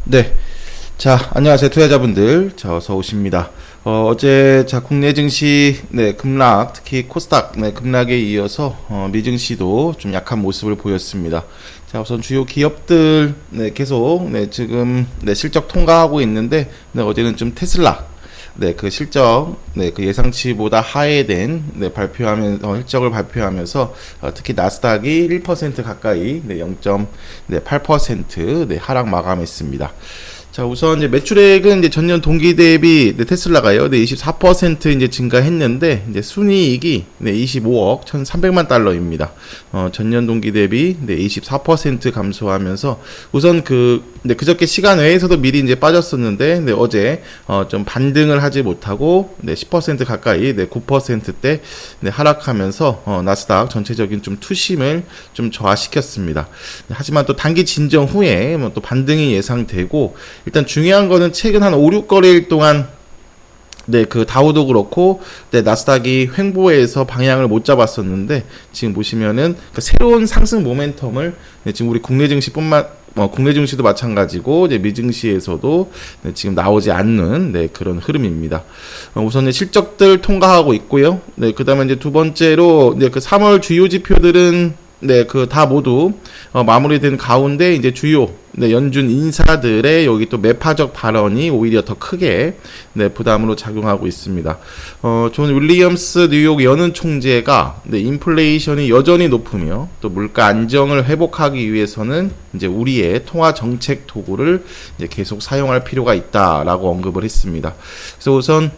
네. 자, 안녕하세요. 투자자분들. 저 서우십니다. 어제, 국내 증시, 급락, 특히 코스닥, 급락에 이어서, 미증시도 좀 약한 모습을 보였습니다. 자, 우선 주요 기업들, 계속, 지금, 실적 통과하고 있는데, 어제는 좀 테슬라, 그 실적, 그 예상치보다 하회된, 발표하면서, 실적을 발표하면서, 특히 나스닥이 1% 가까이, 0.8%, 하락 마감했습니다. 자, 우선 이제 매출액은 이제 전년 동기 대비 테슬라가요, 24% 이제 증가했는데, 이제 순이익이 25억 1,300만 달러입니다. 전년 동기 대비 24% 감소하면서 우선 그저께 시간 외에서도 미리 이제 빠졌었는데, 어제 좀 반등을 하지 못하고 10% 가까이 9%대 하락하면서 나스닥 전체적인 좀 투심을 좀 저하시켰습니다. 하지만 또 단기 진정 후에 뭐 또 반등이 예상되고, 일단 중요한 거는 최근 한 5, 6거래일 동안 그 다우도 그렇고 나스닥이 횡보해서 방향을 못 잡았었는데, 지금 보시면은 그 새로운 상승 모멘텀을 지금 우리 국내 증시도 마찬가지고 미증시에서도 지금 나오지 않는 그런 흐름입니다. 우선 실적들 통과하고 있고요. 그다음에 이제 두 번째로 그 3월 주요 지표들은 다 모두 마무리된 가운데 이제 주요 연준 인사들의 여기 또 매파적 발언이 오히려 더 크게 부담으로 작용하고 있습니다. 존 윌리엄스 뉴욕 연은 총재가 인플레이션이 여전히 높으며 또 물가 안정을 회복하기 위해서는 이제 우리의 통화 정책 도구를 이제 계속 사용할 필요가 있다라고 언급을 했습니다. 그래서 우선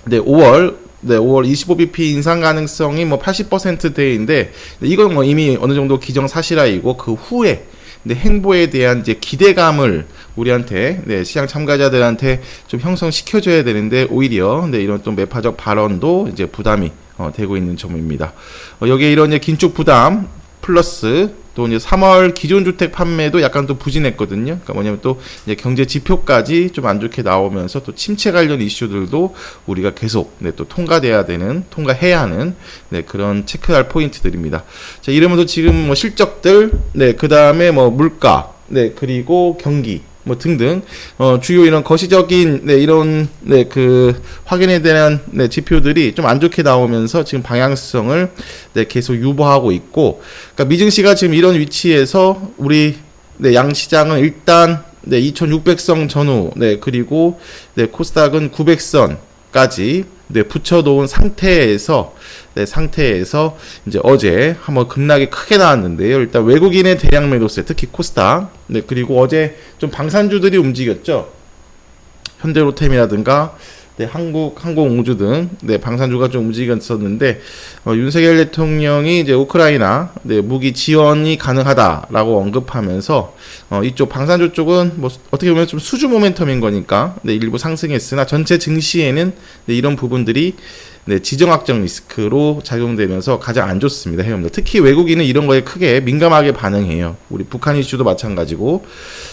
5월 25bp 인상 가능성이 뭐 80%대인데, 이건 뭐 이미 어느 정도 기정사실화이고, 그 후에 행보에 대한 이제 기대감을 우리한테, 시장 참가자들한테 좀 형성시켜줘야 되는데, 오히려 이런 또 매파적 발언도 이제 부담이 되고 있는 점입니다. 여기에 이런 이제 긴축 부담 플러스 또 이제 3월 기존 주택 판매도 약간 또 부진했거든요. 그러니까 뭐냐면 또 이제 경제 지표까지 좀 안 좋게 나오면서 또 침체 관련 이슈들도 우리가 계속 또 통과해야 하는 그런 체크할 포인트들입니다. 자, 이러면서 지금 뭐 실적들, 그 다음에 뭐 물가, 그리고 경기, 뭐 등등 주요 이런 거시적인 이런 그 확인에 대한 지표들이 좀 안 좋게 나오면서 지금 방향성을 계속 유보하고 있고, 그러니까 미증시가 지금 이런 위치에서 우리 양시장은 일단 2600선 전후, 그리고 코스닥은 900선까지 붙여놓은 상태에서 이제 어제 한번 급락이 크게 나왔는데요. 일단 외국인의 대량 매도세, 특히 코스닥, 그리고 어제 좀 방산주들이 움직였죠. 현대로템이라든가 항공우주 등 방산주가 좀 움직였었는데, 윤석열 대통령이 이제 우크라이나 무기 지원이 가능하다라고 언급하면서 이쪽 방산주 쪽은 뭐 어떻게 보면 좀 수주 모멘텀인 거니까 일부 상승했으나, 전체 증시에는 이런 부분들이 지정학적 리스크로 작용되면서 가장 안 좋습니다. 해외입니다. 특히 외국인은 이런 거에 크게 민감하게 반응해요. 우리 북한 이슈도 마찬가지고.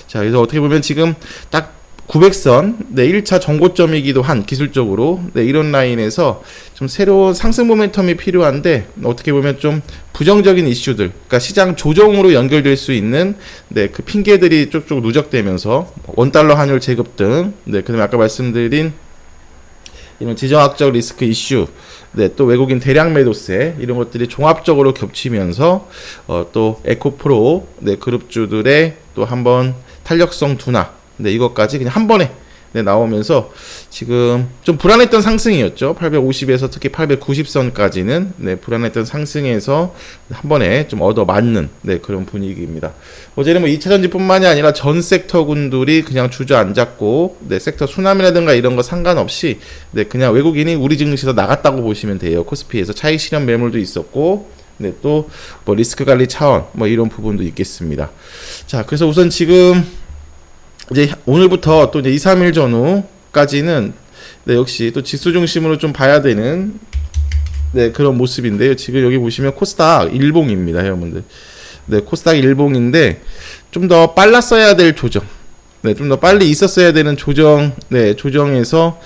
자, 그래서 어떻게 보면 지금 딱 900선 1차 정고점이기도 한, 기술적으로 이런 라인에서 좀 새로운 상승 모멘텀이 필요한데, 어떻게 보면 좀 부정적인 이슈들, 그러니까 시장 조정으로 연결될 수 있는 그 핑계들이 쪽쪽 누적되면서 원달러 환율 제급 등, 그다음에 아까 말씀드린 이런 지정학적 리스크 이슈, 또 외국인 대량 매도세, 이런 것들이 종합적으로 겹치면서 또 에코프로 그룹주들의 또 한번 탄력성 둔화, 이것까지 그냥 한 번에 나오면서 지금 좀 불안했던 상승이었죠. 850에서 특히 890선까지는 불안했던 상승에서 한 번에 좀 얻어맞는 그런 분위기입니다. 어제는 뭐 2차전지뿐만이 아니라 전 섹터군들이 그냥 주저앉았고, 섹터 순환이라든가 이런 거 상관없이 그냥 외국인이 우리 증시에서 나갔다고 보시면 돼요. 코스피에서 차익 실현 매물도 있었고, 또 뭐 리스크 관리 차원 뭐 이런 부분도 있겠습니다. 자, 그래서 우선 지금 이제 오늘부터 또 이제 2, 3일 전후까지는 역시 또 지수 중심으로 좀 봐야 되는 그런 모습인데요. 지금 여기 보시면 코스닥 일봉입니다, 여러분들. 코스닥 일봉인데 좀 더 빨랐어야 될 조정, 좀 더 빨리 있었어야 되는 조정, 조정에서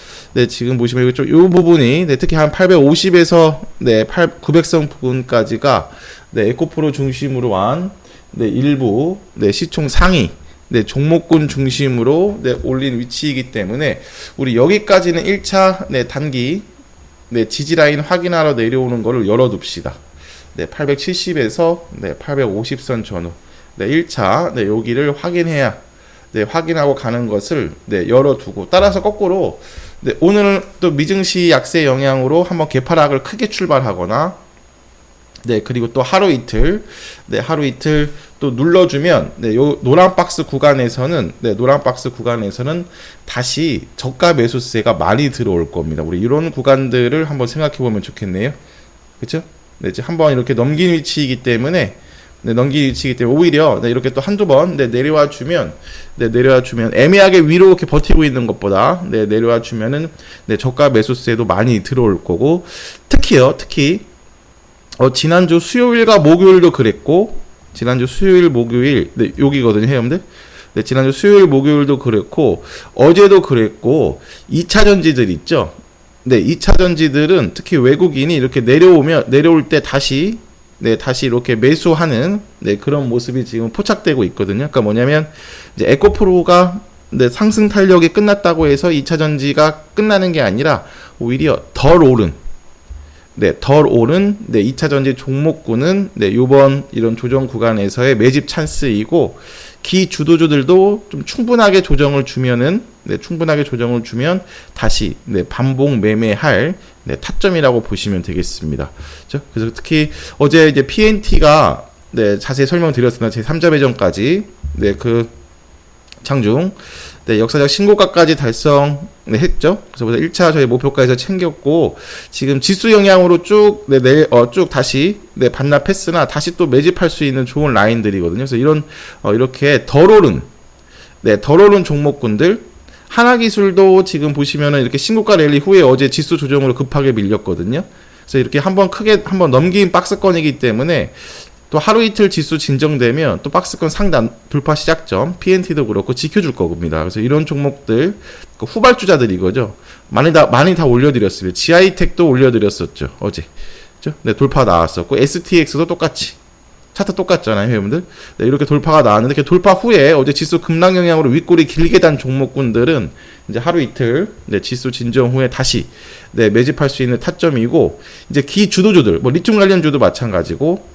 지금 보시면 이거 좀 이 부분이 특히 한 850에서 900선 부분까지가 에코프로 중심으로 한 일부 시총 상위 네, 종목군 중심으로 네, 올린 위치이기 때문에 우리 여기까지는 1차 네, 단기 네, 지지 라인 확인하러 내려오는 거를 열어둡시다. 네, 870에서 네, 850선 전후. 네, 1차 네, 여기를 확인해야 네, 확인하고 가는 것을 네, 열어두고 따라서 거꾸로 네, 오늘 또 미증시 약세 영향으로 한번 개파락을 크게 출발하거나 네, 그리고 또 하루 이틀 또 눌러주면 네, 요 노란 박스 구간에서는 다시 저가 매수세가 많이 들어올 겁니다. 우리 이런 구간들을 한번 생각해 보면 좋겠네요. 그렇죠? 네, 이제 한번 이렇게 넘긴 위치이기 때문에 오히려 네, 이렇게 또 한두 번 네, 내려와 주면 애매하게 위로 이렇게 버티고 있는 것보다 네, 내려와 주면은 네, 저가 매수세도 많이 들어올 거고 특히 지난주 수요일과 목요일도 그랬고 지난주 수요일 목요일 네, 여기거든요, 회원들. 네, 지난주 수요일 목요일도 그랬고 어제도 그랬고 2차 전지들 있죠. 네, 2차 전지들은 특히 외국인이 이렇게 내려올 때 다시 이렇게 매수하는 네, 그런 모습이 지금 포착되고 있거든요. 그러니까 뭐냐면 이제 에코프로가 네, 상승 탄력이 끝났다고 해서 2차 전지가 끝나는 게 아니라 오히려 덜 오른 2차 전지 종목군은 네, 요번 이런 조정 구간에서의 매집 찬스이고 기주도주들도 좀 충분하게 조정을 주면 다시 네, 반복 매매할 네, 타점이라고 보시면 되겠습니다. 그렇죠? 그래서 특히 어제 이제 PNT가 네, 자세히 설명드렸습니다. 제 3자 배정까지 네, 그 장중 네, 역사적 신고가까지 달성했죠. 그래서 1차 저희 목표가에서 챙겼고 지금 지수 영향으로 쭉 다시 반납했으나 다시 또 매집할 수 있는 좋은 라인들이거든요. 그래서 이렇게 덜 오른 종목군들 하나기술도 지금 보시면은 이렇게 신고가 랠리 후에 어제 지수 조정으로 급하게 밀렸거든요. 그래서 이렇게 한번 넘긴 박스권이기 때문에 또 하루 이틀 지수 진정되면 또 박스권 상단 돌파 시작점 PNT도 그렇고 지켜줄 겁니다. 그래서 이런 종목들 후발주자들이거죠. 많이 다 올려드렸습니다. GI텍도 올려드렸었죠, 어제. 그렇죠? 네, 돌파 나왔었고 STX도 똑같이 차트 똑같잖아요, 여러분들. 네, 이렇게 돌파가 나왔는데 그 돌파 후에 어제 지수 급락 영향으로 윗골이 길게 단 종목군들은 이제 하루 이틀 네, 지수 진정 후에 다시 네, 매집할 수 있는 타점이고 이제 기주도주들 뭐 리튬 관련주도 마찬가지고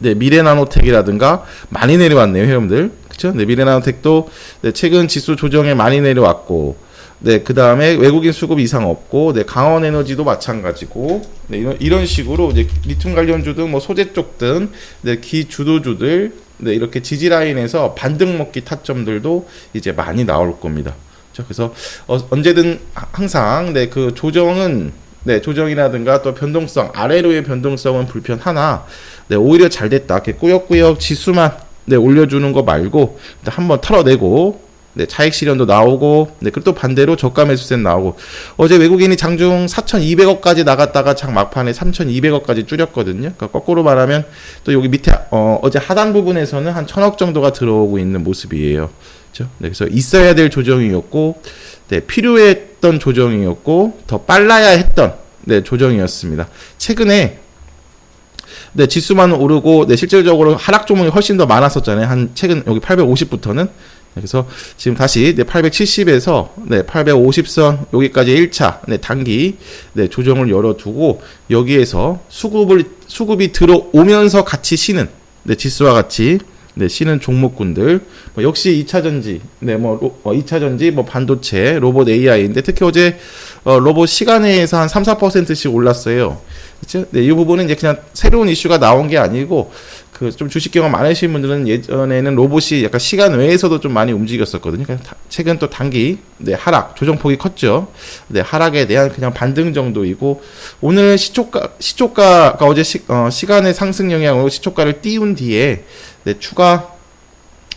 네, 미래나노텍이라든가 많이 내려왔네요, 여러분들. 그쵸? 네, 미래나노텍도 네, 최근 지수 조정에 많이 내려왔고, 네, 그 다음에 외국인 수급 이상 없고, 네, 강원에너지도 마찬가지고, 네, 이런 식으로 이제 리튬 관련주든 뭐 소재 쪽든, 네, 기주도주들, 네, 이렇게 지지라인에서 반등 먹기 타점들도 이제 많이 나올 겁니다. 그래서 언제든 항상 네, 그 조정이라든가 또 변동성, 아래로의 변동성은 불편하나, 네, 오히려 잘 됐다. 이렇게 꾸역꾸역 지수만 네, 올려주는 거 말고 한번 털어내고 네, 차익 실현도 나오고 네, 그리고 또 반대로 저가 매수세는 나오고 어제 외국인이 장중 4,200억까지 나갔다가 장 막판에 3,200억까지 줄였거든요. 그러니까 거꾸로 말하면 또 여기 밑에 어제 하단 부분에서는 한 1,000억 정도가 들어오고 있는 모습이에요. 그렇죠? 네, 그래서 있어야 될 조정이었고 네, 필요했던 조정이었고 더 빨라야 했던 네, 조정이었습니다. 최근에 네, 지수만 오르고 네, 실질적으로 하락 종목이 훨씬 더 많았었잖아요. 한 최근 여기 850부터는 그래서 지금 다시 네, 870에서 네, 850선 여기까지 1차 네, 단기 네, 조정을 열어두고 여기에서 수급이 들어오면서 같이 쉬는 네, 지수와 같이 네, 쉬는 종목군들 역시 2차 전지, 네, 2차 전지, 반도체, 로봇 AI인데 특히 어제 로봇 시간에서 한 3-4%씩 올랐어요. 그렇죠? 네, 이 부분은 이제 그냥 새로운 이슈가 나온 게 아니고 그 좀 주식 경험 많으신 분들은 예전에는 로봇이 약간 시간 외에서도 좀 많이 움직였었거든요. 최근 또 단기 네, 하락, 조정폭이 컸죠. 네, 하락에 대한 그냥 반등 정도이고 오늘 시초가가 어제 시간의 상승 영향으로 시초가를 띄운 뒤에 네, 추가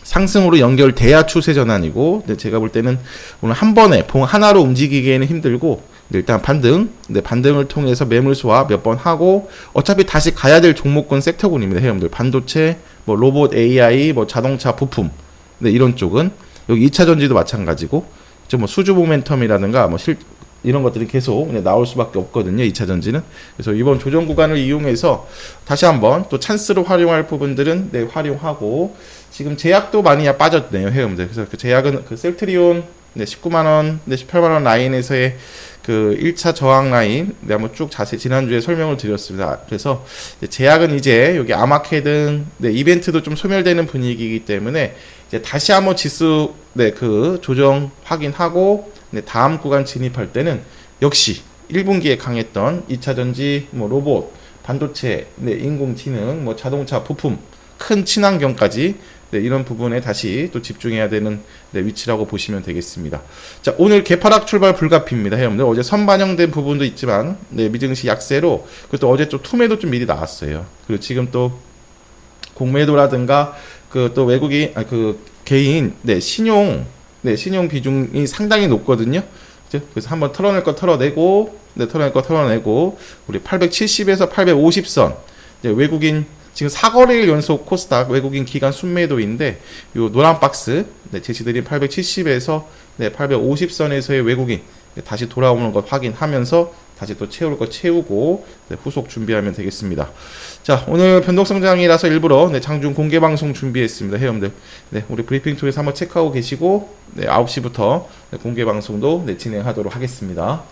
상승으로 연결돼야 추세 전환이고 네, 제가 볼 때는 오늘 한 번에 봉 하나로 움직이기에는 힘들고 일단 반등을 통해서 매물 소화 몇 번 하고 어차피 다시 가야 될 종목군 섹터군입니다. 여러분들 반도체, 로봇 AI, 자동차 부품 네, 이런 쪽은 여기 2차 전지도 마찬가지고 좀 수주 모멘텀이라든가 이런 것들이 계속 나올 수밖에 없거든요. 2차 전지는. 그래서 이번 조정 구간을 이용해서 다시 한번 또 찬스로 활용할 부분들은 네, 활용하고 지금 제약도 많이 빠졌네요, 회원들. 그래서 그 제약은 그 셀트리온 네, 19만원, 네, 18만원 라인에서의 그 1차 저항 라인, 네, 한번 쭉 자세히 지난주에 설명을 드렸습니다. 그래서 제약은 이제 여기 아마케 네, 이벤트도 좀 소멸되는 분위기이기 때문에 이제 다시 한번 지수, 네, 그 조정 확인하고, 네, 다음 구간 진입할 때는 역시 1분기에 강했던 2차 전지, 뭐 로봇, 반도체, 네, 인공지능, 뭐 자동차 부품, 큰 친환경까지 네, 이런 부분에 다시 또 집중해야 되는 네, 위치라고 보시면 되겠습니다. 자, 오늘 개파락 출발 불가피입니다, 여러분들. 어제 선반영된 부분도 있지만 네, 미증시 약세로, 그리고 또 어제 좀 투매도 좀 미리 나왔어요. 그리고 지금 또 공매도라든가 그 또 외국인 그 개인 네, 신용 비중이 상당히 높거든요. 그죠? 그래서 한번 털어낼 거 털어내고, 네, 털어낼 거 털어내고, 우리 870에서 850선 외국인 지금 4거래일 연속 코스닥 외국인 기간 순매도인데, 요 노란 박스, 네, 제시드린 870에서 네, 850선에서의 외국인 네, 다시 돌아오는 것 확인하면서 다시 또 채울 거 채우고 네, 후속 준비하면 되겠습니다. 자, 오늘 변동성장이라서 일부러 네, 장중 공개 방송 준비했습니다, 회원들. 네, 우리 브리핑 통해서 한번 체크하고 계시고, 네, 9시부터 네, 공개 방송도 네, 진행하도록 하겠습니다.